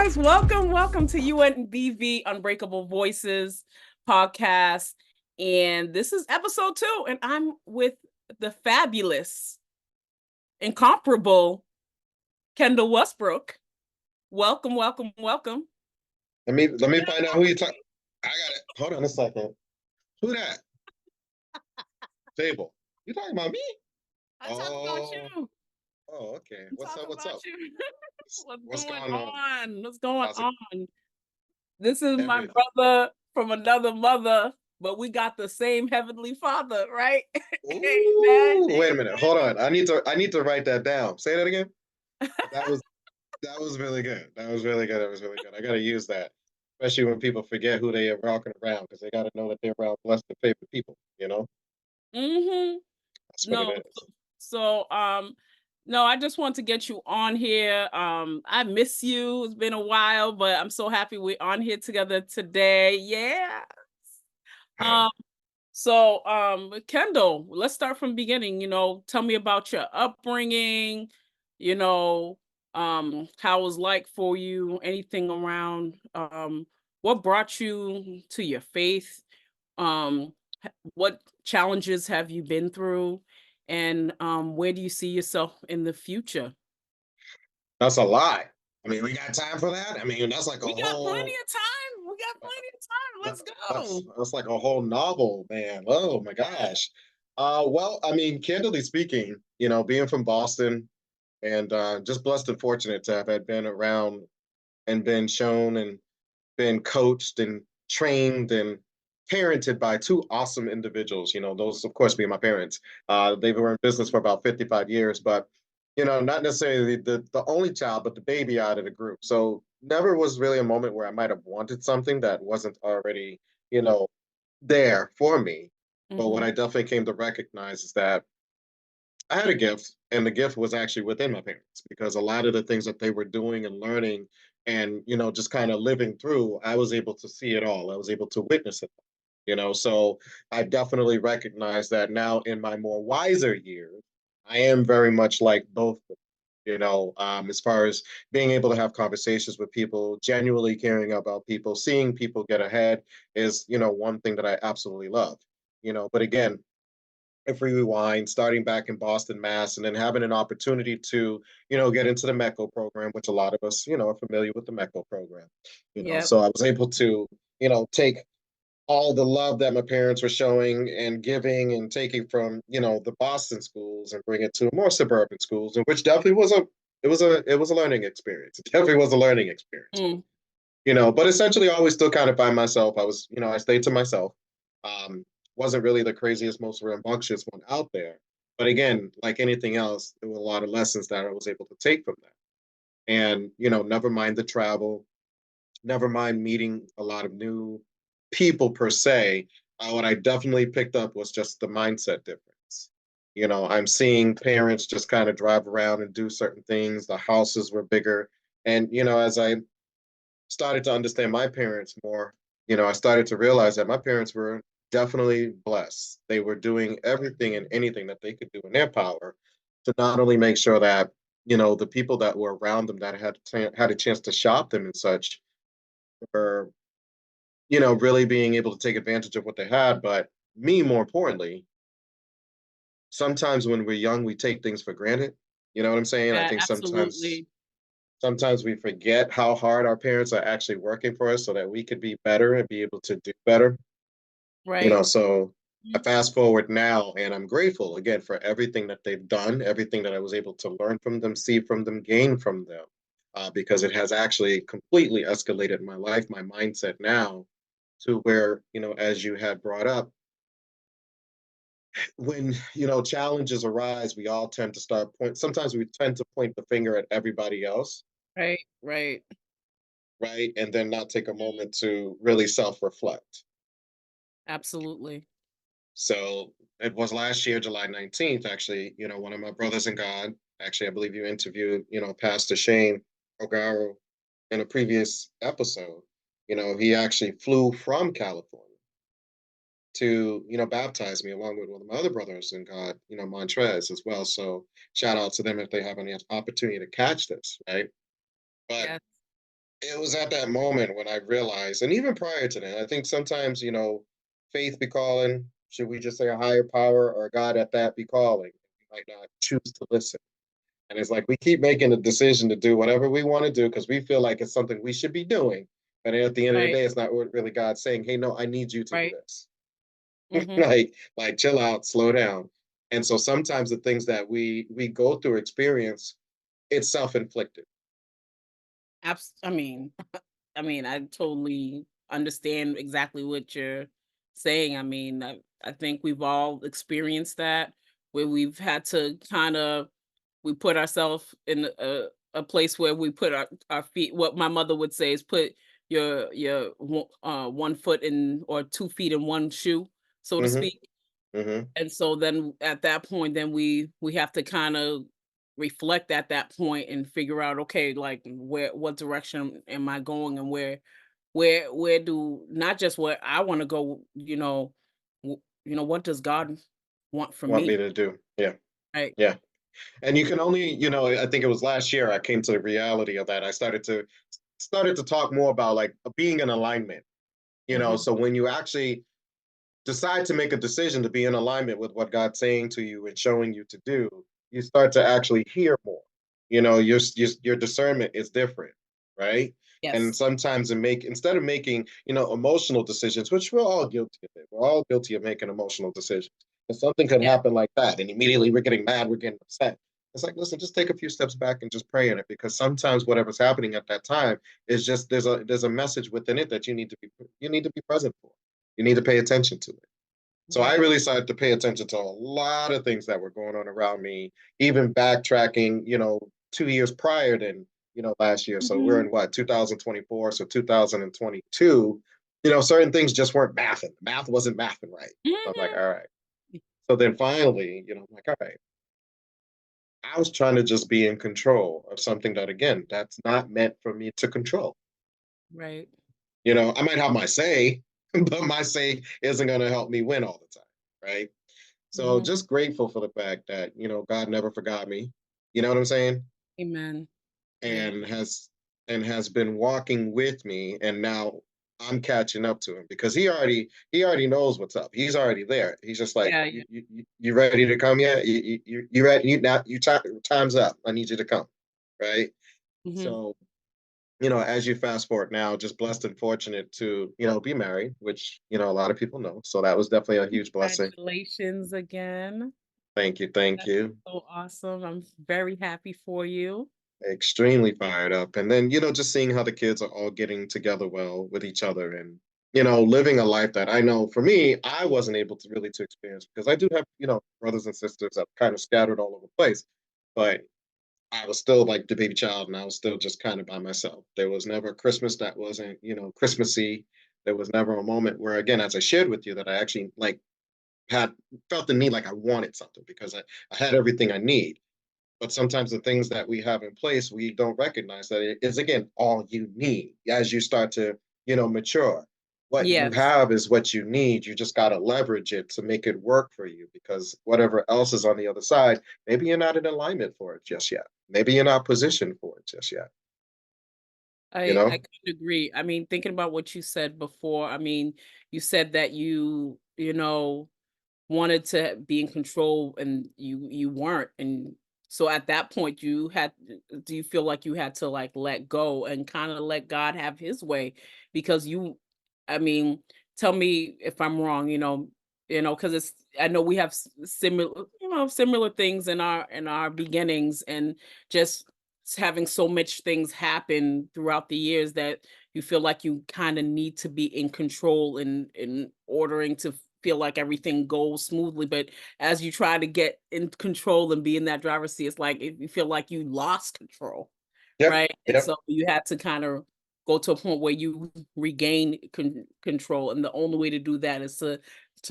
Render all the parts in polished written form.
guys. Welcome to UNBV Unbreakable Voices podcast. And this is episode 2. And I'm with the fabulous, incomparable Kendall Westbrook. Welcome. Let me find out who you talk. I got it. Hold on a second. Who that? Table. You talking about me? I talk about Oh, you. okay. What's Talk up? What's about up? you. What's What's going going on? on? What's going How's it? on? This is my Everything. brother from another mother, but we got the same heavenly father, right? Amen. Ooh, wait a minute. Hold on. I need to write that down. Say that again. That was that was really good. That was really good. That was really good. I gotta use that, especially when people forget who they are walking around because they gotta know that they're around blessed and favored people. Mm-hmm. That's what it No, is. no, I just want to get you on here. I miss you. It's been a while, but I'm so happy we're on here together today. Yeah. Yeah. Um, Kendall, let's start from beginning. Tell me about your upbringing, you know, how it was like for you, anything around what brought you to your faith? Um, what challenges have you been through? And where do you see yourself in the future? That's a lie. I mean, we got time for that. I mean, that's like a We got plenty whole of time. We got plenty of time. That, Let's that's go. that's like a whole novel, man. Oh my Yeah. gosh. Well, I mean, candidly speaking, being from Boston and just blessed and fortunate to have had been around and been shown and been coached and trained and parented by two awesome individuals. Those of course being my parents. They were in business for about 55 years, but not necessarily the only child, but the baby out of the group. So never was really a moment where I might have wanted something that wasn't already, you know, there for me. But what Hmm. I definitely came to recognize is that I had a gift, and the gift was actually within my parents because a lot of the things that they were doing and learning and, just kind of living through, I was able to see it all. I was able to witness it, So I definitely recognize that now in my more wiser years, I am very much like both of them, as far as being able to have conversations with people, genuinely caring about people, seeing people get ahead is, one thing that I absolutely love. But again, if we rewind, starting back in Boston, Mass, and then having an opportunity to, get into the Meco program, which a lot of us, are familiar with the Meco program. Yep. So I was able to, take all the love that my parents were showing and giving and taking from, the Boston schools and bring it to more suburban schools, and which definitely was a learning experience. It definitely was a learning experience. Mm. But essentially I always still kind of by myself. I was, I stayed to myself. Um, wasn't really the craziest, most rambunctious one out there. But again, like anything else, there were a lot of lessons that I was able to take from that. And, never mind the travel, never mind meeting a lot of new people per se. What I definitely picked up was just the mindset difference. I'm seeing parents just kind of drive around and do certain things. The houses were bigger. And, as I started to understand my parents more, I started to realize that my parents were definitely blessed. They were doing everything and anything that they could do in their power to not only make sure that, the people that were around them that had a chance to shop them and such were, really being able to take advantage of what they had. But me, more importantly, sometimes when we're young, we take things for granted. You know what I'm saying? I Yeah, think sometimes absolutely. sometimes we forget how hard our parents are actually working for us so that we could be better and be able to do better. Right. So I Mhm. fast forward now and I'm grateful again for everything that they've done, everything that I was able to learn from them, see from them, gain from them, because it has actually completely escalated my life, my mindset now to where, as you had brought up, when, challenges arise, we all tend to sometimes we tend to point the finger at everybody else, Right. Right. right? And then not take a Mhm. moment to really self-reflect. Absolutely. So it was last year, July 19th, actually, one of my brothers in God, actually, I believe you interviewed, Pastor Shane Ogaro in a previous episode. He actually flew from California to, baptize me along with one of my other brothers in God, Montrez as well. So shout out to them if they have any opportunity to catch this, right? But Yes. it was at that moment when I realized, and even prior to that, I think sometimes, faith be calling. Should we just say a higher power or God at that be calling? We might not choose to listen. And it's like we keep making a decision to do whatever we want to do because we feel like it's something we should be doing. But at the end of the Right, day, it's not really God saying, "Hey, no, I need you to do right. this." Mhm. like chill out, slow down. And so sometimes the things that we go through experience, it's self-inflicted. I mean, I totally understand exactly what you're saying. I think we've all experienced that where we've had to kind of we put ourselves in a place where we put our feet. What my mother would say is put one foot in or 2 feet in one shoe, so to Mm-hmm. speak. Mm-hmm. And so then at that point, then we have to kind of reflect at that point and figure out, okay, like what direction am I going and where do not just where I want to go, what does God want from Want me me? to do? Yeah. Right. Yeah. And you can only, I think it was last year I came to the reality of that. I started to talk more about like being in alignment. Hmm. So when you actually decide to make a decision to be in alignment with what God's saying to you and showing you to do, you start to actually hear more. Your discernment is different, right? And Yes. sometimes instead of making emotional decisions, which we're all guilty of it, we're all guilty of making emotional decisions. And something could Yeah. happen like that, and immediately we're getting mad, we're getting upset. It's like, listen, just take a few steps back and just pray in it, because sometimes whatever's happening at that time is just there's a message within it that you need to be present for. You need to pay attention to it. So I Right. really started to pay attention to a lot of things that were going on around me, even backtracking, 2 years prior than, last year. So we're Hmm. in what, 2024. So 2022, certain things just weren't mathing. Math wasn't mathing right. So I'm like, Hmm. all right. So then finally, I'm like, all right, I was trying to just be in control of something that, again, that's not meant for me to control. Right. I might have my say, but my say isn't going to help me win all the time. Right. So Hmm. just grateful for the fact that, God never forgot me. You know what I'm saying? Amen. Right. And has been walking with me, and now I'm catching up to him because he already knows what's up. He's already there. He's just like, Yeah. you ready to come yet? You ready? Now time's up. I need you to come. Right. Hmm. So, as you fast forward now, just blessed and fortunate to, be married, which, a lot of people know. So that was definitely a huge blessing. Congratulations again. Thank you. Thank That's you. so awesome. I'm very happy for you. Extremely fired up. And then, just seeing how the kids are all getting together well with each other, and, living a life that I know for me, I wasn't able to really to experience, because I do have, brothers and sisters that are kind of scattered all over the place. But I was still like the baby child, and I was still just kind of by myself. There was never a Christmas that wasn't, Christmassy. There was never a moment where, again, as I shared with you, that I actually like had felt the need, like I wanted something, because I had everything I need. But sometimes the things that we have in place, we don't recognize that it is, again, all you need as you start to, mature. What you Yes. have is what you need. You just got to leverage it to make it work for you, because whatever else is on the other side, maybe you're not in alignment for it just yet. Maybe you're not positioned for it just yet, you I know? couldn't agree. Thinking about what you said before, you said that you wanted to be in control and you weren't. And so at that point do you feel like you had to like let go and kind of let God have his way because I mean, tell me if I'm wrong, cuz it's I know we have similar things in our beginnings and just having so much things happen throughout the years that you feel like you kind of need to be in control in ordering to feel like everything goes smoothly, but as you try to get in control and be in that driver's seat, it's like you feel like you lost control, Yep. right? And Yep. so you had to kind of go to a point where you regain control, and the only way to do that is to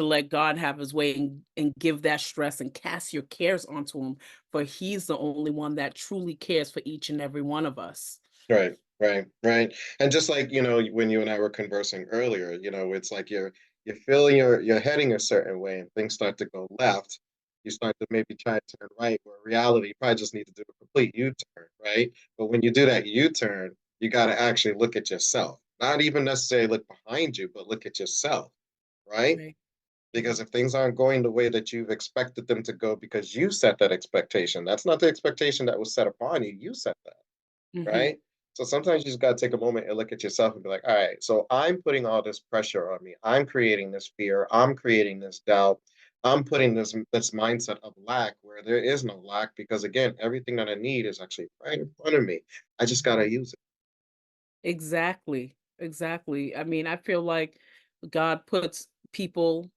let God have his way and give that stress and cast your cares onto him, for he's the only one that truly cares for each and every one of us. Right, right, right. And just like, when you and I were conversing earlier, it's like you're feeling you're heading a certain way, and things start to go left. You start to maybe try to turn right, where in reality you probably just need to do a complete U-turn, right? But when you do that U-turn, You got to actually look at yourself. Not even necessarily look behind you, but look at yourself, right? Right. Because if things aren't going the way that you've expected them to go because you set that expectation, that's not the expectation that was set upon you. You set that, Mhm. right? So sometimes you just got to take a moment and look at yourself and be like, all right, so I'm putting all this pressure on me. I'm creating this fear. I'm creating this doubt. I'm putting this mindset of lack where there is no lack because again, everything that I need is actually right in front of me. I just got to use it. Exactly. Exactly. I mean, I feel like God puts people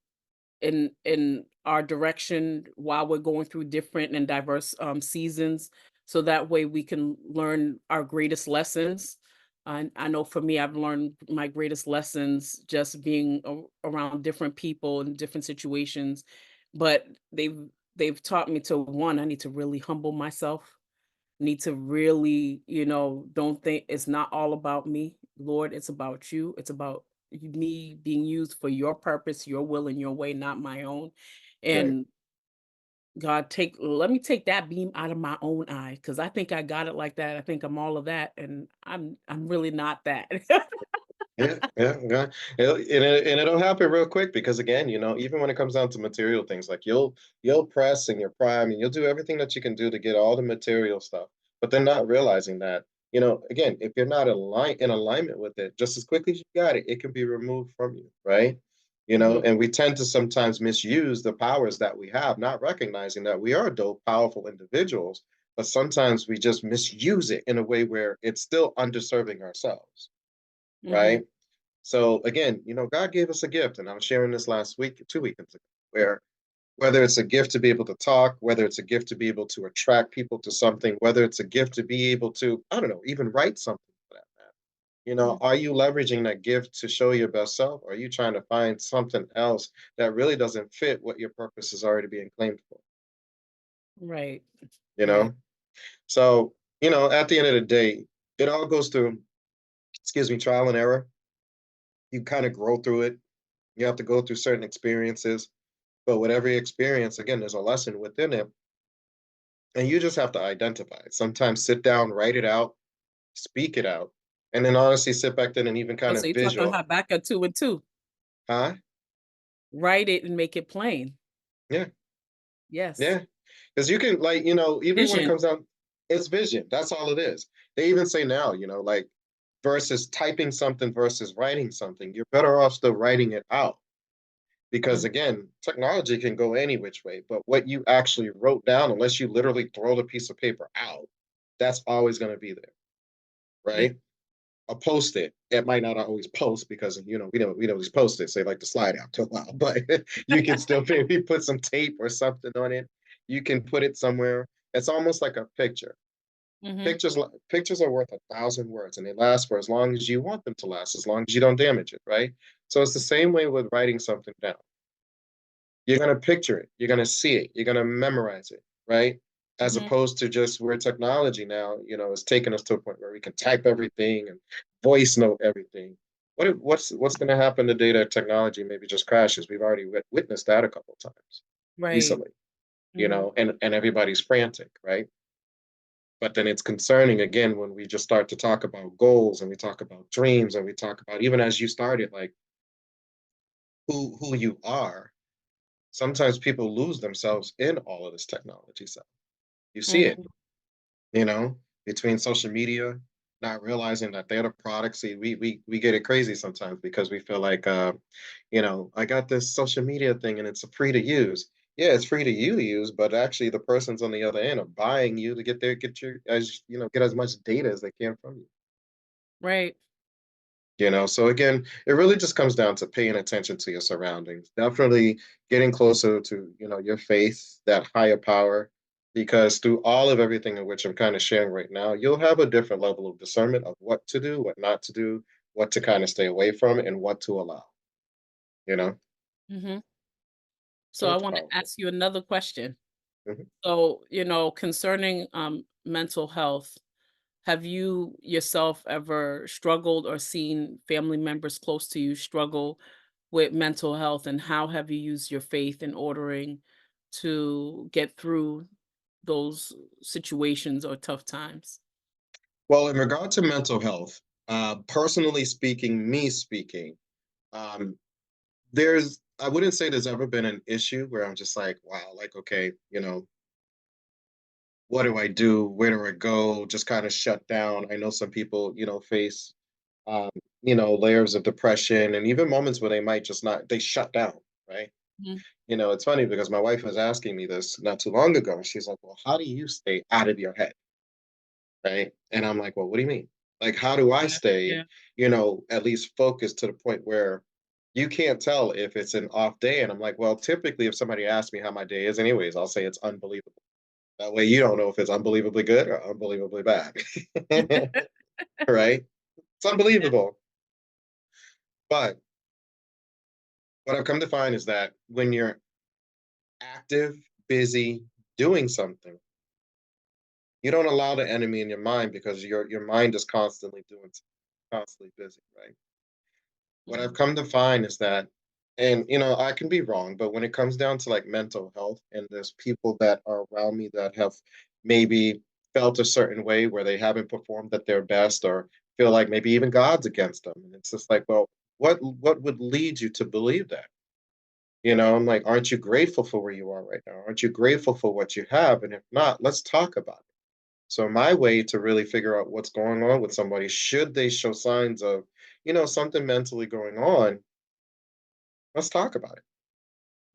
in our direction while we're going through different and diverse seasons, so that way we can learn our greatest lessons. I know for me, I've learned my greatest lessons just being around different people in different situations, but they've taught me to, one, I need to really humble myself, need to really, don't think it's not all about me. Lord, it's about you. It's about me being used for your purpose, your will, and your way, not my own. Right. And God, let me take that beam out of my own eye, because I think I got it like that. I think I'm all of that, and I'm really not that. Yeah, yeah, yeah. And it'll happen real quick because again, even when it comes down to material things, like you'll press and you're prime and you'll do everything that you can do to get all the material stuff, but then not realizing that, again, if you're not in alignment with it, just as quickly as you got it, it can be removed from you, right? Mhm. And we tend to sometimes misuse the powers that we have, not recognizing that we are dope, powerful individuals, but sometimes we just misuse it in a way where it's still underserving ourselves, Mhm. right? So again, God gave us a gift, and I was sharing this last week, 2 weekends ago, where whether it's a gift to be able to talk, whether it's a gift to be able to attract people to something, whether it's a gift to be able to, I don't know, even write something for that matter. Mhm. Are you leveraging that gift to show your best self? Or are you trying to find something else that really doesn't fit what your purpose is already being claimed for? Right. You Right. know? So, at the end of the day, it all goes through, excuse me, trial and error. You kind of grow through it. You have to go through certain experiences. But with every experience, again, there's a lesson within it, and you just have to identify it. Sometimes sit down, write it out, speak it out, and then honestly sit back then and even Oh, kind so of you're talking visual, Habakkuk 2 and 2. huh? Write it and make it plain. Yeah, Yes. yeah. Because you can, like, even when it Vision. comes down, it's vision. That's all it is. They even say now, like versus typing something versus writing something, you're better off still writing it out. Because Mhm. again, technology can go any which way, but what you actually wrote down, unless you literally throw the piece of paper out, that's always going to be there, Yeah. right? A post-it, it might not always post because we know these post-its, they like to slide out to a while, but you can still maybe put some tape or something on it. You can put it somewhere. It's almost like a picture. Mhm. Pictures are worth 1,000 words, and they last for as long as you want them to last, as long as you don't damage it, right? So it's the same way with writing something down. You're going to picture it, you're going to see it, you're going to memorize it, right? As Mhm. opposed to just where technology now, is taking us to a point where we can type everything and voice note everything. What's going to happen the day that technology maybe just crashes? We've already witnessed that a couple of times Right. recently, Mhm. and everybody's frantic, right? But then it's concerning again when we just start to talk about goals and we talk about dreams and we talk about, even as you started, like who you are. Sometimes people lose themselves in all of this technology. So you see it, Mhm. you know, between social media, not realizing that they're the product. See, we get it crazy sometimes because we feel like, I got this social media thing and it's free to use. Yeah, it's free to you use, but actually the persons on the other end are buying you to get as much data as they can from you. Right. So again, it really just comes down to paying attention to your surroundings, definitely getting closer to your faith, that higher power, because through all of everything in which I'm kind of sharing right now, you'll have a different level of discernment of what to do, what not to do, what to kind of stay away from, and what to allow you know Mhm. So so I it's wanna powerful. ask you another question. Mhm. So, concerning, mental health, have you yourself ever struggled or seen family members close to you struggle with mental health, and how have you used your faith in ordering to get through those situations or tough times? Well, in regard to mental health, personally speaking, me speaking, um, I wouldn't say there's ever been an issue where I'm just like, wow, like, okay, what do I do? Where do I go? Just kind of shut down. I know some people, face, um, layers of depression and even moments where they might just not, they shut down, right? Mhm. It's funny because my wife was asking me this not too long ago. She's like, well, how do you stay out of your head? Right. And I'm like, well, what do you mean? Like, how do I stay, Yeah. at least focused to the point where you can't tell if it's an off day? And I'm like, well, typically, if somebody asks me how my day is, anyways, I'll say it's unbelievable. That way, you don't know if it's unbelievably good or unbelievably bad. Right. It's unbelievable. But what I've come to find is that when you're active, busy, doing something, you don't allow the enemy in your mind because your mind is constantly doing, constantly busy, right? What I've Mhm. come to find is that, and I can be wrong, but when it comes down to like mental health, and there's people that are around me that have maybe felt a certain way where they haven't performed at their best, or feel like maybe even God's against them, and it's just like, well, what would lead you to believe that? I'm like, aren't you grateful for where you are right now? Aren't you grateful for what you have? And if not, let's talk about it. So my way to really figure out what's going on with somebody, should they show signs of, something mentally going on, let's talk about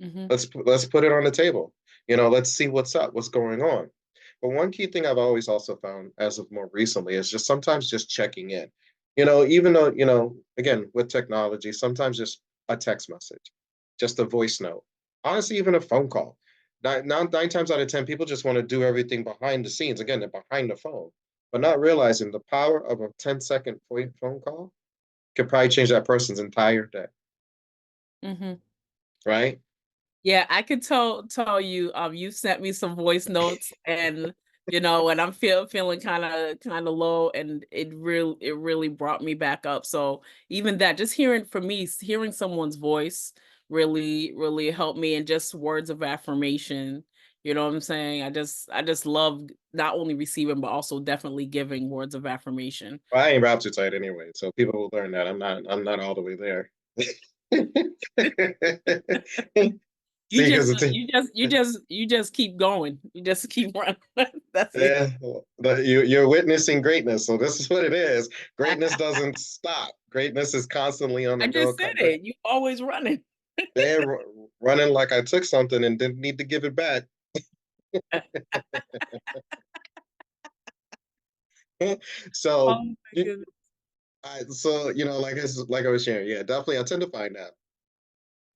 it. Mhm. Let's put it on the table. Let's see what's up, what's going on. But one key thing I've always also found as of more recently is just sometimes just checking in. Even though, again, with technology, sometimes just a text message, just a voice note, honestly, even a phone call. Nine times out of 10, people just want to do everything behind the scenes. Again, they're behind the phone, but not realizing the power of a 10-second phone call could probably change that person's entire day, Mhm. right? Yeah, I could tell you, you sent me some voice notes and, when I'm feeling kinda low, and it really brought me back up. So even that, just hearing for me, hearing someone's voice really helped me, and just words of affirmation, you know what I'm saying? I just love not only receiving, but also definitely giving words of affirmation. Well, I ain't wrapped too tight anyway, so people will learn that I'm not all the way there. You See, just because it's you just keep going. You just keep running. That's it. yeah, you're witnessing greatness, so this is what it is. Greatness doesn't stop. Greatness is constantly on the I go. just said it. You always running. Yeah, running like I took something and didn't need to give it back. Oh So, my y- goodness. like I was sharing, yeah, definitely. I tend to find that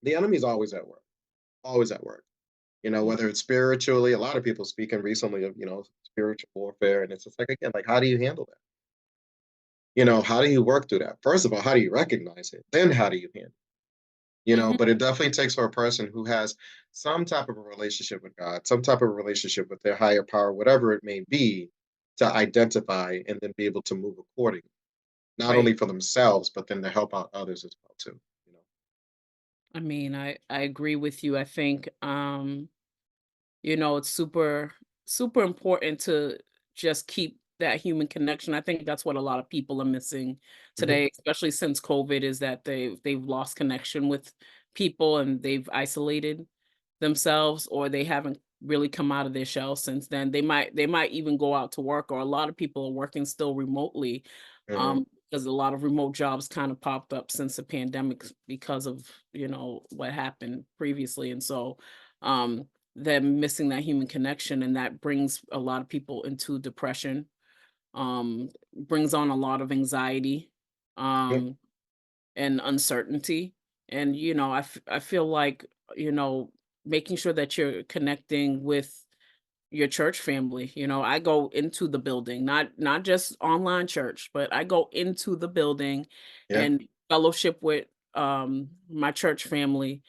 the enemy's always at work, always at work. Mhm, Whether it's spiritually, a lot of people speaking recently of, spiritual warfare. And it's just like, again, like, how do you handle that? How do you work through that? First of all, how do you recognize it? Then how do you handle it? mhm, But it definitely takes for a person who has some type of a relationship with God, some type of relationship with their higher power, whatever it may be, to identify and then be able to move accordingly, not right. only for themselves, but then to help out others as well too. I mean, I agree with you. I think, it's super important to just keep that human connection. I think that's what a lot of people are missing Mhm. today, especially since COVID, is that they've lost connection with people, and they've isolated themselves, or they haven't really come out of their shell since then. They might even go out to work, or a lot of people are working still remotely, Mhm. because a lot of remote jobs kind of popped up since the pandemic, because of, what happened previously. And so, them missing that human connection, and that brings a lot of people into depression, brings on a lot of anxiety, Yep. um, and uncertainty. And, I feel like, you know, making sure that you're connecting with your church family. I go into the building, not just online church, but I go into the building Yeah. and fellowship with my church family,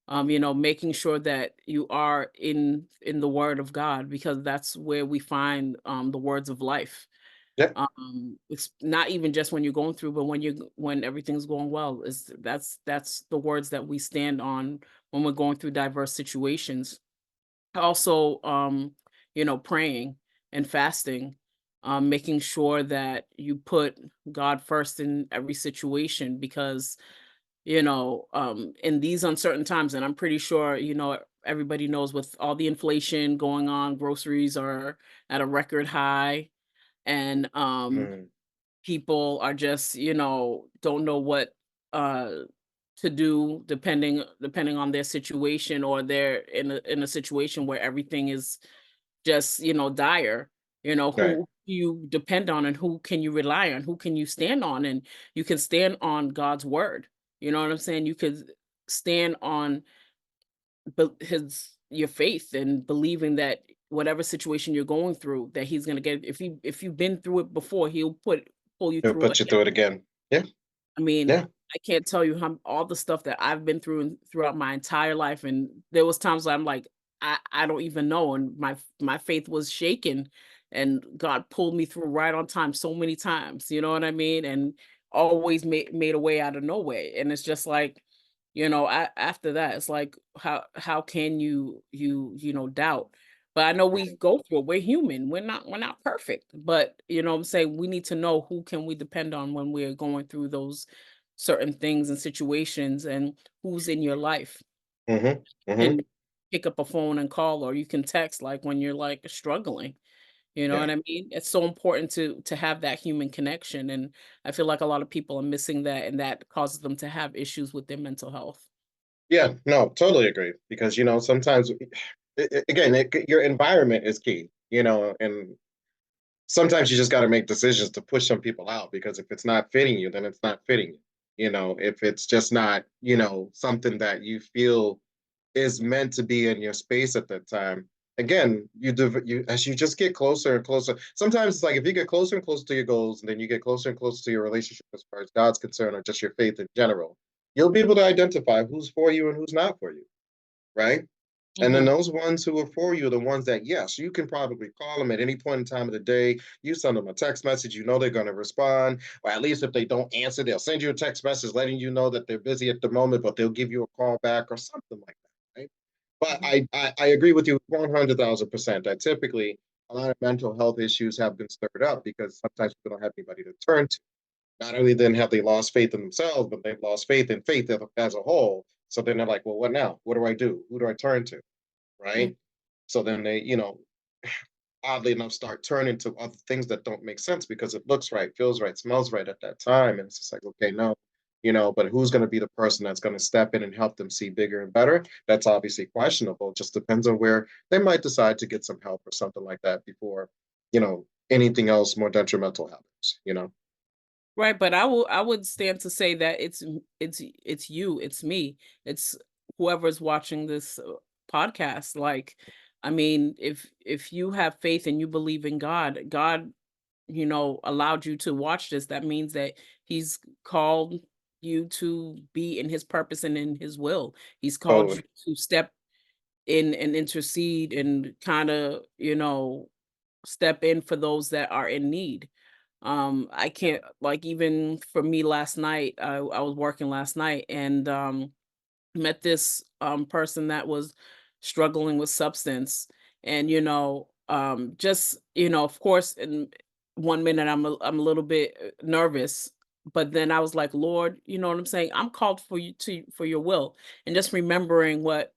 making sure that you are in the word of God, because that's where we find the words of life. Yep. It's not even just when you're going through, but when everything's going well, is that's the words that we stand on when we're going through diverse situations. Also, praying and fasting. making sure that you put God first in every situation because, in these uncertain times, and I'm pretty sure, everybody knows with all the inflation going on, groceries are at a record high, and Mm. people are just, don't know what uh to do depending on their situation, or they're in a situation where everything is just, dire. Right. Who do you depend on, and who can you rely on? Who can you stand on? And you can stand on God's word. You know what I'm saying? You could stand on his your faith and believing that whatever situation you're going through, that he's gonna get, if you've been through it before, he'll pull you It'll through it. put you through it again. Yeah. I mean, Yeah. I can't tell you how all the stuff that I've been through throughout my entire life, and there was times where I'm like, I don't even know, and my faith was shaken, and God pulled me through right on time so many times. You know what I mean? And always made a way out of no way. And it's just like, after that, it's like, how can you doubt? But I know we go through it. We're human. We're not perfect. But what I'm saying, we need to know who can we depend on when we're going through those certain things and situations, and who's in your life. Mhm. Mhm. And pick up a phone and call, or you can text, like when you're like struggling. You know Yeah. what I mean? It's so important to have that human connection. And I feel like a lot of people are missing that, and that causes them to have issues with their mental health. Yeah. No, totally agree. Because sometimes, again, your environment is key. And sometimes you just got to make decisions to push some people out because if it's not fitting you, then it's not fitting you. If it's just not, something that you feel is meant to be in your space at that time. Again, you as you just get closer and closer. Sometimes it's like if you get closer and closer to your goals, and then you get closer and closer to your relationship as far as God's concerned, or just your faith in general, you'll be able to identify who's for you and who's not for you, right? And then Mhm. those ones who are for you are the ones that, yes, you can probably call them at any point in time of the day. You send them a text message, they're going to respond. Or at least if they don't answer, they'll send you a text message letting you know that they're busy at the moment, but they'll give you a call back or something like that, right? But Mhm. I agree with you 100,000% that typically a lot of mental health issues have been stirred up because sometimes people don't have anybody to turn to. Not only then have they lost faith in themselves, but they've lost faith in faith as a whole. So then they're like, well, what now? What do I do? Who do I turn to? Mm. Right? So then they, oddly enough, start turning to other things that don't make sense because it looks right, feels right, smells right at that time. And it's just like, okay, no, but who's going to be the person that's going to step in and help them see bigger and better? That's obviously questionable. It just depends on where they might decide to get some help or something like that before, anything else more detrimental happens. Right, but I would stand to say that it's you, it's me, it's whoever's watching this podcast. Like, I mean, if you have faith and you believe in God, God, allowed you to watch this. That means that He's called you to be in His purpose and in His will. He's called you Totally. to step in and intercede and kind of, step in for those that are in need. I can't, like, even for me last night, I was working last night, and met this person that was struggling with substance. And just, of course, in 1 minute I'm a little bit nervous, but then I was like, Lord, you know what I'm saying, I'm called for your will. And just remembering what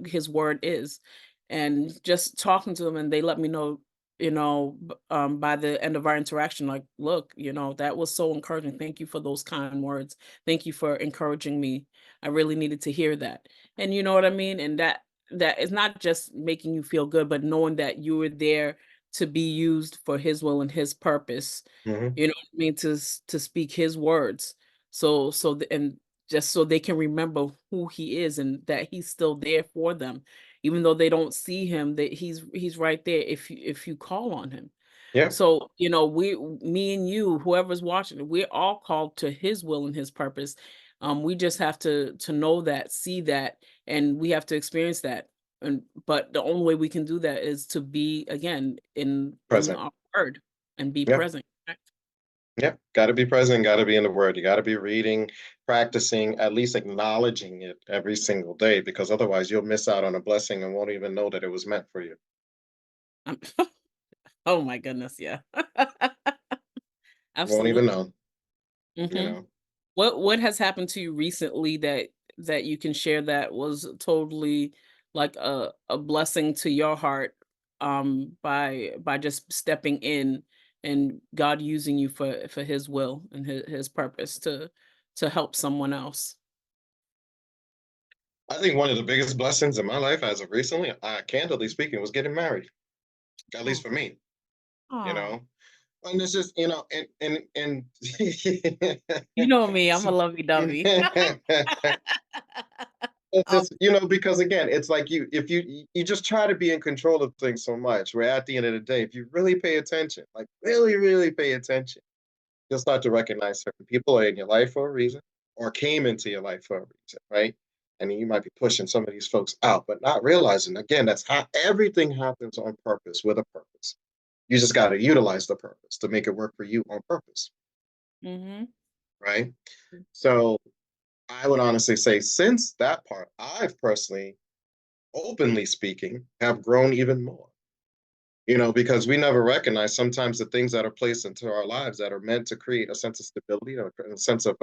his word is, and just talking to them, and they let me know, by the end of our interaction, like, look, that was so encouraging. Thank you for those kind words. Thank you for encouraging me. I really needed to hear that. And you know what I mean? And that is not just making you feel good, but knowing that you were there to be used for his will and his purpose. Hmm. You know what I mean? To speak his words. And just so they can remember who he is, and that he's still there for them. Even though they don't see him, that he's right there if you call on him. Yeah. So, me and you, whoever's watching, we're all called to his will and his purpose. We just have to know that, see that, and we have to experience that. And but the only way we can do that is to be, again, in Present. our word, and be Yeah. present. Correct? Yeah, got to be present, got to be in the word. You got to be reading, practicing, at least acknowledging it every single day, because otherwise you'll miss out on a blessing and won't even know that it was meant for you. Um, Oh my goodness, yeah. Won't even Absolutely. know, you Mhm. know. What has happened to you recently that you can share that was totally like a blessing to your heart by just stepping in and God using you for his will and his purpose to help someone else. I think one of the biggest blessings in my life as of recently, candidly speaking, was getting married. At least Oh. for me, you Aw. know. And it's just, and You know me, I'm a so- lovey-dovey. it's Um, just, because again, it's like if you just try to be in control of things so much, where at the end of the day, if you really pay attention, like really, really pay attention, you'll start to recognize certain people are in your life for a reason or came into your life for a reason, right? And you might be pushing some of these folks out, but not realizing again, that's how everything happens on purpose with a purpose. You just got to utilize the purpose to make it work for you on purpose, mhm. right? So I would honestly say, since that part, I've personally, openly speaking, have grown even more. Because we never recognize sometimes the things that are placed into our lives that are meant to create a sense of stability or a sense of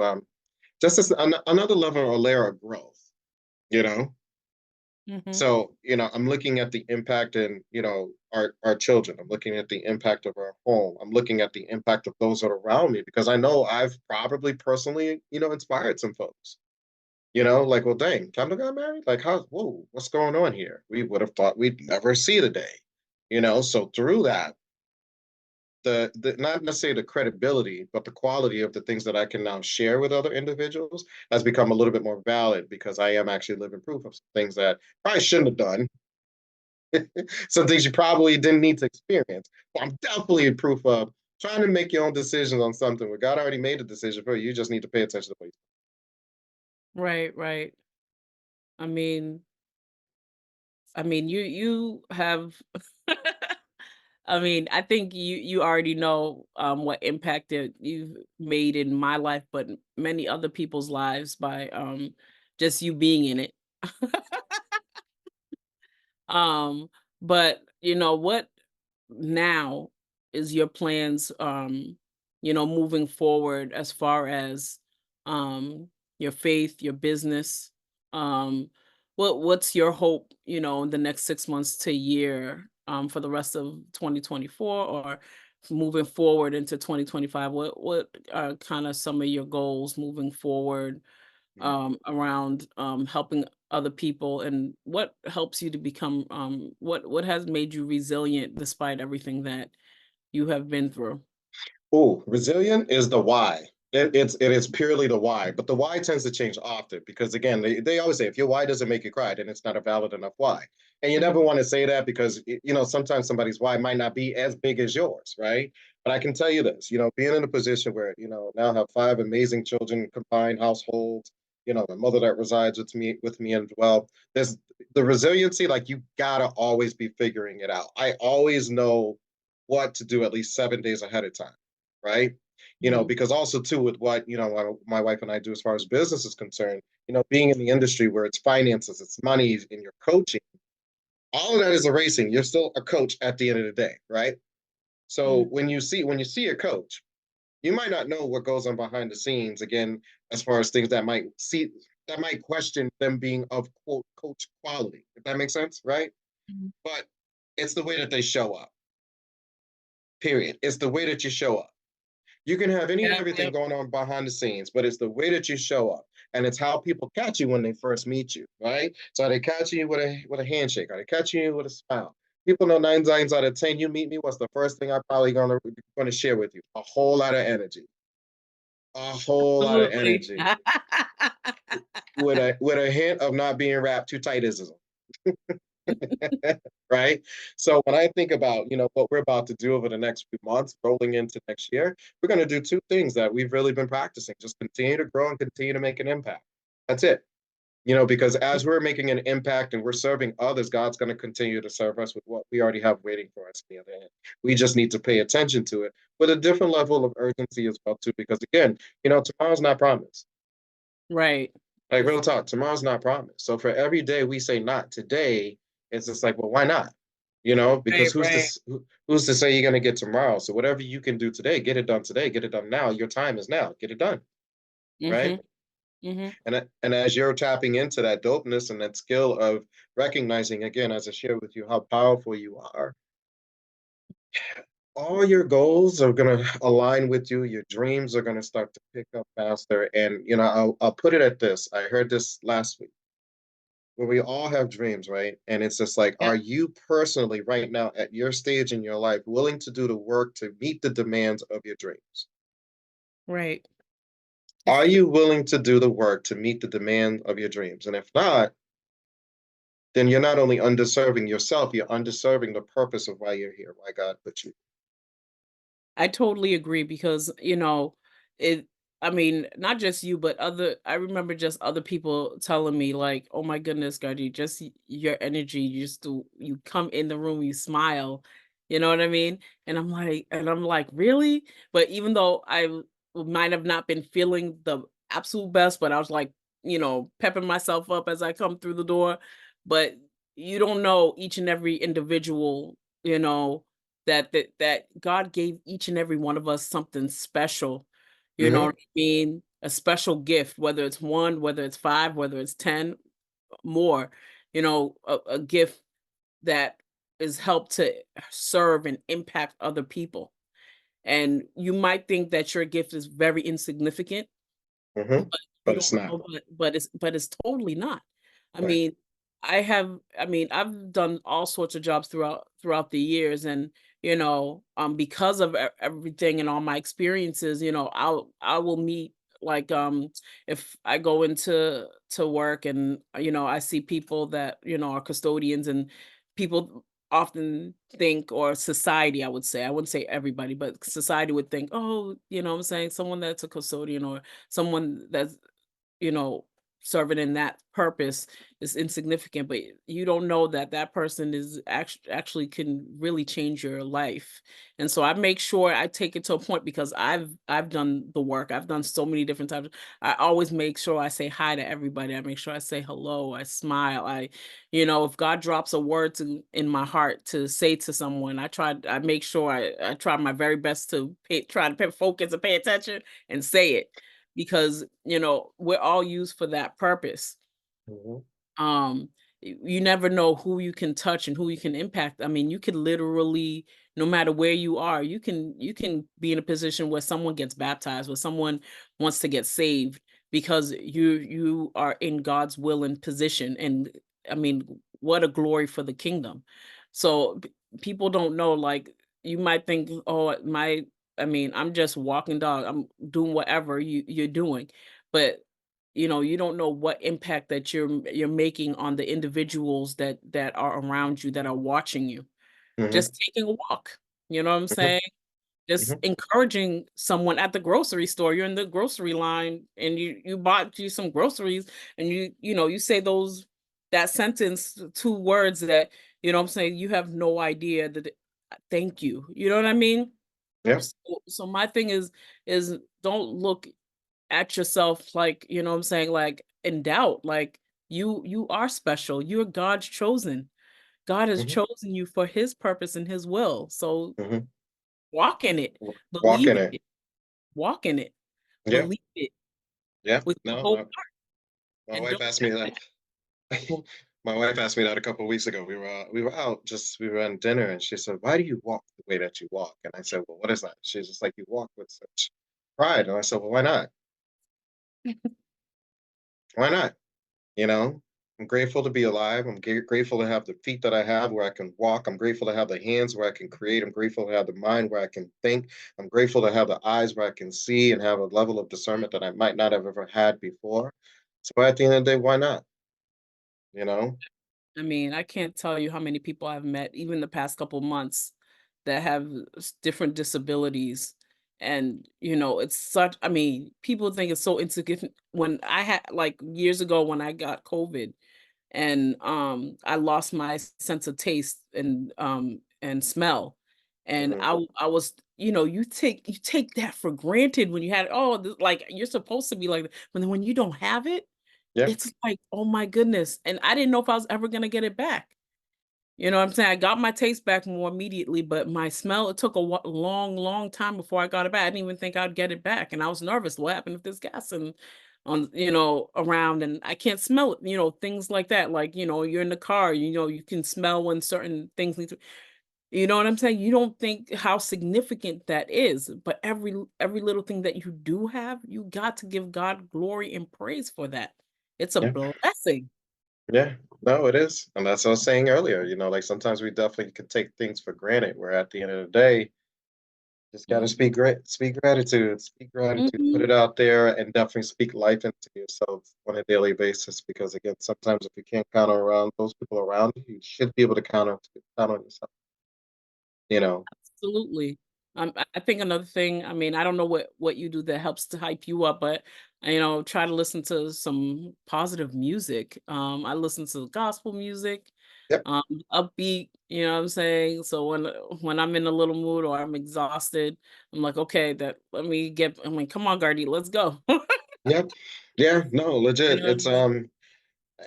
just as another level or layer of growth. You know, Mhm. so I'm looking at the impact in our children. I'm looking at the impact of our home. I'm looking at the impact of those that are around me because I know I've probably personally inspired some folks. Like, well, dang, Kendall got married. Like, whoa, what's going on here? We would have thought we'd never see the day. So through that, the not necessarily the credibility, but the quality of the things that I can now share with other individuals has become a little bit more valid because I am actually living proof of some things that I shouldn't have done, some things you probably didn't need to experience. But I'm definitely proof of trying to make your own decisions on something where God already made a decision for you. You just need to pay attention to what. Right, right. I mean you have I mean, I think you already know what impact that you've made in my life, but many other people's lives by just you being in it. Um, but what now is your plans, moving forward as far as your faith, your business? Um, what's your hope, in the next 6 months to a year, for the rest of 2024 or moving forward into 2025? What are kind of some of your goals moving forward? Around helping other people and what helps you to become what has made you resilient despite everything that you have been through. Oh, resilient is the why. It is purely the why, but the why tends to change often because again, they always say if your why doesn't make you cry, then it's not a valid enough why. And you never Mhm. want to say that because sometimes somebody's why might not be as big as yours, right? But I can tell you this, being in a position where now have five amazing children, combined households, the mother that resides with me as well. There's the resiliency, like you gotta always be figuring it out. I always know what to do at least 7 days ahead of time, right? Mhm. Because also too with what my wife and I do as far as business is concerned, being in the industry where it's finances, it's money, and your coaching, all of that is erasing. You're still a coach at the end of the day, right? So Mhm. when you see a coach, you might not know what goes on behind the scenes. Again, as far as things that might question them being of quote coach quality, if that makes sense, right? Mhm. But it's the way that they show up. Period. It's the way that you show up. You can have any and Yep, everything yep. going on behind the scenes, but it's the way that you show up. And it's how people catch you when they first meet you, right? So are they catching you with a handshake? Are they catching you with a smile? People know 9 times out of 10, you meet me, what's the first thing I'm probably gonna share with you? A whole lot of energy. A whole lot of Absolutely. energy. With a hint of not being wrapped too tight as right? So when I think about, what we're about to do over the next few months, rolling into next year, we're going to do two things that we've really been practicing. Just continue to grow and continue to make an impact. That's it. Because as we're making an impact and we're serving others, God's going to continue to serve us with what we already have waiting for us on the other end. We just need to pay attention to it with a different level of urgency as well, too. Because again, tomorrow's not promised. Right. Like It's real talk, tomorrow's not promised. So for every day we say not today, it's just like, well, why not? because Right, right. who's to say you're going to get tomorrow? So whatever you can do today, get it done today, get it done now. Your time is now. Get it done, right? Mhm, mhm. And as you're tapping into that dopeness and that skill of recognizing again, as I share with you how powerful you are, all your goals are going to align with you. Your dreams are going to start to pick up faster. And I'll put it at this. I heard this last week, where we all have dreams, right? And it's just like, Yeah, are you personally right now at your stage in your life willing to do the work to meet the demands of your dreams? right. Are If you willing to do the work to meet the demand of your dreams? And if not, then you're not only underserving yourself, you're underserving the purpose of why you're here, why God put you. I totally agree because, it I mean, not just you, but I remember just other people telling me like, "Oh my goodness, Gardite, just your energy, you come in the room, you smile." You know what I mean? And I'm like, "Really?" But even though might have not been feeling the absolute best, but I was like, pepping myself up as I come through the door. But you don't know each and every individual, you know, that God gave each and every one of us something special, you know Mm-hmm. what I mean? A special gift, whether it's 1, whether it's 5, whether it's 10 more, a gift that is helped to serve and impact other people. And you might think that your gift is very insignificant, Mm-hmm. but you But don't it's not. know, but it's totally not. I Right. mean, I've done all sorts of jobs throughout the years, and because of everything and all my experiences, I will meet, like, if I go to work and I see people that are custodians, and people often think, or society, I would say, I wouldn't say everybody, but society would think, oh, I'm saying, someone that's a custodian, or someone that's you know, serving in that purpose is insignificant, but you don't know that that person is actually can really change your life. And so I make sure I take it to a point, because I've done the work. I've done so many different times. I always make sure I say hi to everybody. I make sure I say hello. I smile. If God drops a word in my heart to say to someone, I make sure I try my very best to try to pay focus and pay attention and say it, because we're all used for that purpose. Mm-hmm. um you never know who you can touch and who you can impact. I mean, you could literally, no matter where you are, you can be in a position where someone gets baptized, where someone wants to get saved, because you are in God's will and position. And I mean, what a glory for the kingdom. So people don't know, like, you might think, oh, I'm just walking dog, I'm doing whatever you're doing. But you don't know what impact that you're making on the individuals that are around you, that are watching you. Mm-hmm. Just taking a walk, you know what I'm Mm-hmm. saying? Just Mm-hmm. encouraging someone at the grocery store. You're in the grocery line, and you bought you some groceries, and you say that sentence, 2 words that, what I'm saying, you have no idea that thank you. You know what I mean? Yeah. So my thing is don't look at yourself, like, what I'm saying, like, in doubt. Like, you are special. You're God's chosen. God has Mm-hmm. chosen you for his purpose and his will. So Mm-hmm. walk in it. Walk Believe in in it. it. Walk in it. Yeah. Believe it Yeah. with your No, whole heart, my and wife don't asked me doubt that. that. My wife asked me that a couple of weeks ago. We were out, just we were on dinner, and she said, "Why do you walk the way that you walk?" And I said, "Well, what is that?" She's just like, "You walk with such pride." And I said, "Well, why not? Why not? You know, I'm grateful to be alive. I'm grateful to have the feet that I have where I can walk. I'm grateful to have the hands where I can create. I'm grateful to have the mind where I can think. I'm grateful to have the eyes where I can see and have a level of discernment that I might not have ever had before. So at the end of the day, why not? You know? I mean, I can't tell you how many people I've met, even the past couple months, that have different disabilities. And, it's such, I mean, people think it's so insignificant. When I had, like, years ago, when I got COVID, and I lost my sense of taste and smell. And Hmm. you take that for granted when you had, oh, like, you're supposed to be like that. But then when you don't have it, Yeah. it's like, oh my goodness. And I didn't know if I was ever gonna get it back. You know what I'm saying? I got my taste back more immediately, but my smell, it took a long, long time before I got it back. I didn't even think I'd get it back. And I was nervous. What happened if there's gas and on, around and I can't smell it, things like that. Like, you're in the car, you can smell when certain things need to, you know what I'm saying? You don't think how significant that is, but every little thing that you do have, you got to give God glory and praise for that. It's a Yeah. blessing. Yeah. No, it is. And that's what I was saying earlier. Like sometimes we definitely can take things for granted, where at the end of the day, just gotta Mhm. speak gratitude, put Mhm. it out there, and definitely speak life into yourself on a daily basis. Because again, sometimes if you can't count around those people around you, you should be able to count on yourself. You know. Absolutely. I think another thing, I mean, I don't know what you do that helps to hype you up, but try to listen to some positive music. I listen to gospel music, Yep. um, upbeat, you know what I'm saying? So when I'm in a little mood or I'm exhausted, I'm like, okay, that let me get I mean, come on, Gardite, let's go. Yep. Yeah. No, You legit. know what It's I'm saying?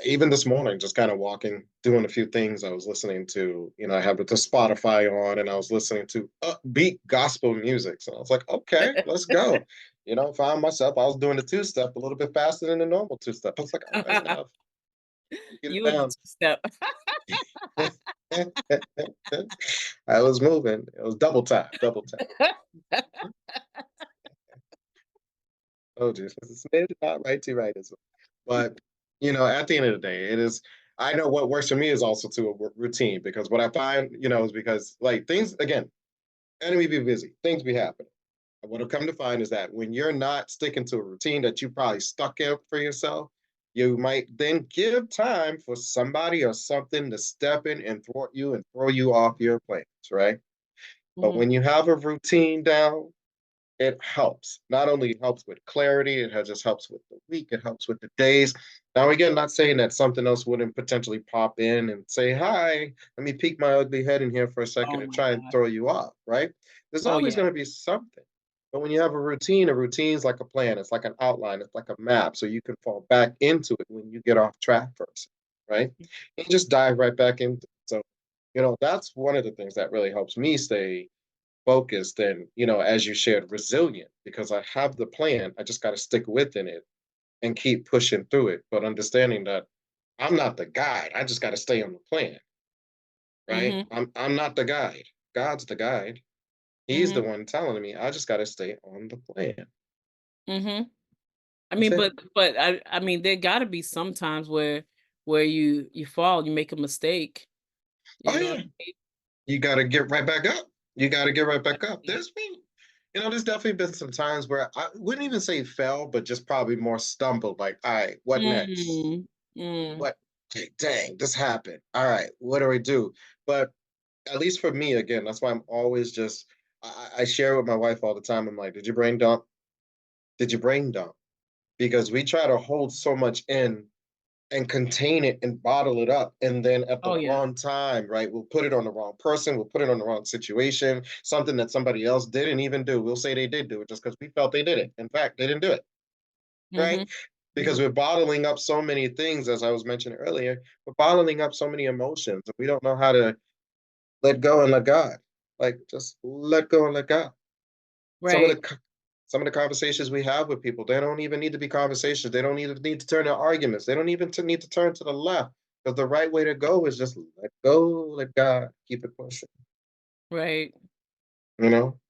even this morning, just kind of walking, doing a few things. I was listening to, I have the Spotify on, and I was listening to upbeat gospel music. So I was like, okay, let's go. Found myself, I was doing the two step a little bit faster than the normal two step. I was like, all right, now get it You and the down. two-step. I was moving. It was double tap, double tap. Oh, Jesus, it's made it not right to right. But at the end of the day, it is. I know what works for me is also to a routine, because what I find, is because like things again, enemy be busy, things be happening. And what I've come to find is that when you're not sticking to a routine that you probably stuck in for yourself, you might then give time for somebody or something to step in and thwart you and throw you off your plans, right? But Mhm. when you have a routine down, it helps. Not only helps with clarity, just helps with the week, it helps with the days. Now, again, not saying that something else wouldn't potentially pop in and say, hi, let me peek my ugly head in here for a second Oh and my try and god. throw you off, right? There's Oh always yeah. going to be something. But when you have a routine's like a plan, it's like an outline, it's like a map, so you can fall back into it when you get off track first, right? And you just dive right back into it. So, that's one of the things that really helps me stay focused and, as you shared, resilient, because I have the plan. I just got to stick within it and keep pushing through it, but understanding that I'm not the guide. I just got to stay on the plan, right? Mhm. I'm not the guide. God's the guide. He's the Mhm. one telling me I just got to stay on the plan. Mhm. I That's mean, it. but I mean, there gotta be some times where you fall, you make a mistake, you Oh know what yeah, I you got to get right back up. You got to get right back up. mean? There's definitely been some times where I wouldn't even say fell, but just probably more stumbled. Like, all right, what next? Mm, mm. What? Dang, this happened. All right, what do I do? But at least for me, again, that's why I'm always just, I share with my wife all the time. I'm like, did you brain dump? Did you brain dump? Because we try to hold so much in and contain it and bottle it up. And then at the Oh, yeah. wrong time, right, we'll put it on the wrong person, we'll put it on the wrong situation, something that somebody else didn't even do. We'll say they did do it just because we felt they did it. In fact, they didn't do it, right? Mhm, Because mhm. we're bottling up so many things, as I was mentioning earlier, we're bottling up so many emotions. And we don't know how to let go and let God. Like just let go and let God. Some of the Right, some of the conversations we have with people, they don't even need to be conversations. They don't even need to turn to arguments. They don't even need to turn to the left. Because the right way to go is just let go, let God, keep it pushing, right. you know?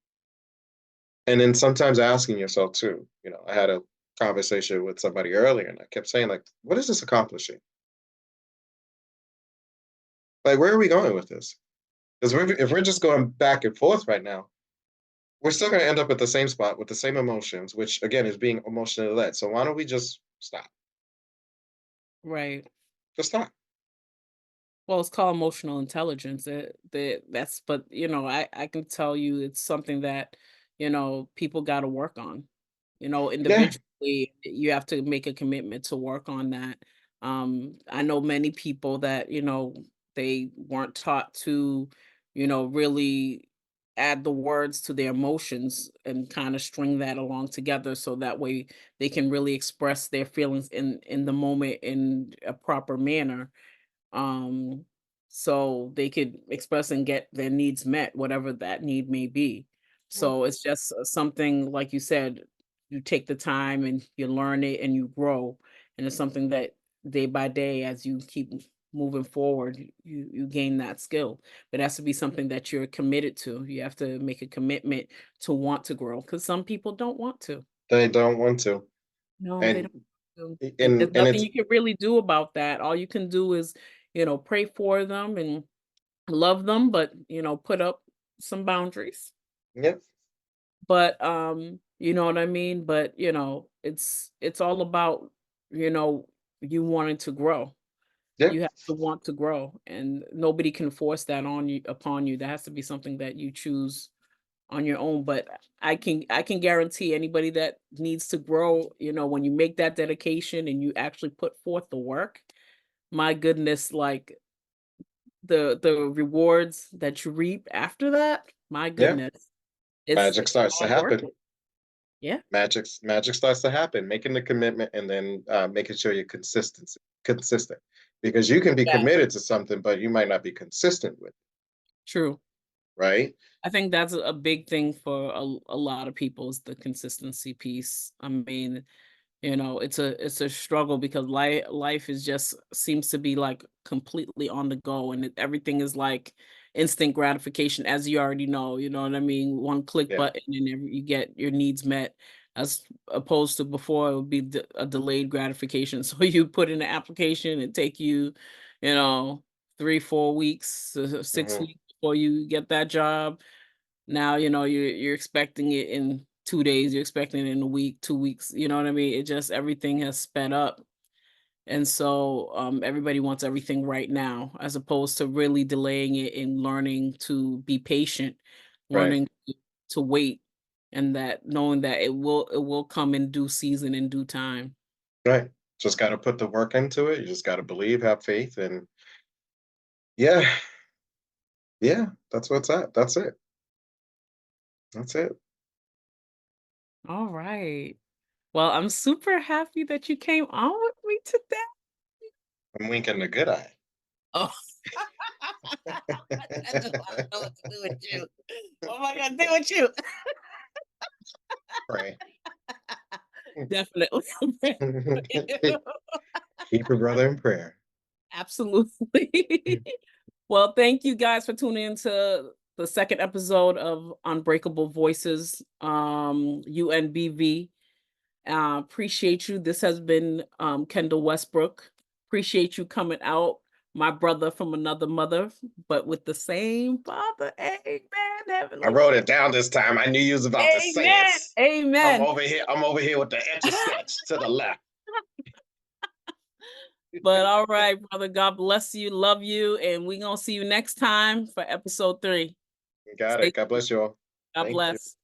And then sometimes asking yourself too, I had a conversation with somebody earlier and I kept saying, like, what is this accomplishing? Like, where are we going with this? Because if we're just going back and forth right now, we're still going to end up at the same spot with the same emotions, which again is being emotionally led. So why don't we just stop? Right. Just stop. Well, it's called emotional intelligence. That's but I can tell you it's something that, people got to work on. Yeah. Individually, you have to make a commitment to work on that. I know many people that, they weren't taught to, really add the words to their emotions and kind of string that along together so that way they can really express their feelings in the moment in a proper manner. Um so they could express and get their needs met, whatever that need may be. Mhm. So it's just something, like you said, you take the time and you learn it and you grow. And it's something that day by day, as you keep moving forward, you gain that skill. But it has to be something that you're committed to. You have to make a commitment to want to grow, because some people don't want to. They don't want to. No, they And don't want to. And and there's and nothing it's you can really do about that. All you can do is, pray for them and love them, but, put up some boundaries. yeah, But, you know what I mean? But, it's all about, you know, you wanting to grow. yeah, You have to want to grow, and nobody can force that on you upon you. That has to be something that you choose on your own. But I can guarantee anybody that needs to grow, when you make that dedication and you actually put forth the work, my goodness, like the rewards that you reap after that, my yeah. goodness, it's Magic it's starts to all worth happen. it. Yeah, Magic starts to happen. Making the commitment and then making sure you're consistent, because you can be yeah, committed to something, but you might not be consistent with it, true. right? I think that's a big thing for a lot of people, is the consistency piece. I mean, it's a struggle because life is just seems to be like completely on the go, and everything is like instant gratification, as you already know. You know what I mean? One click Yeah. button and you get your needs met, as opposed to before it would be a delayed gratification. So you put in an application and take you, you know 3-4 weeks, 6 weeks Hmm. before you get that job. Now, you're expecting it in 2 days, you're expecting it in a week, 2 weeks, you know what I mean? It just everything has sped up, and so, everybody wants everything right now, as opposed to really delaying it and learning to be patient, Right. learning to wait, and that knowing that it will come in due season, in due time. Right. Just got to put the work into it. You just got to believe, have faith, and yeah, yeah. That's what's at. That's it. That's it. Alright. Well, I'm super happy that you came on with me today. I'm winking the good eye. Oh. I don't know what to do with you. What am I gonna do with you? Pray. Definitely. Keep your brother in prayer. Absolutely. Well, thank you guys for tuning into the second episode of Unbreakable Voices, UNBV. Appreciate you. This has been Kendall Westbrook. Appreciate you coming out, my brother from another mother, but with the same father. Amen. I Heavenly wrote Father. it down this time. I knew you was about to say it. Amen. I'm Amen. over here. I'm over here with the etch a sketch to the left. But all right, brother. God bless you. Love you. And we're going to see you next time for episode 3. Got Stay it. God tuned. bless you all. God Thank you. bless.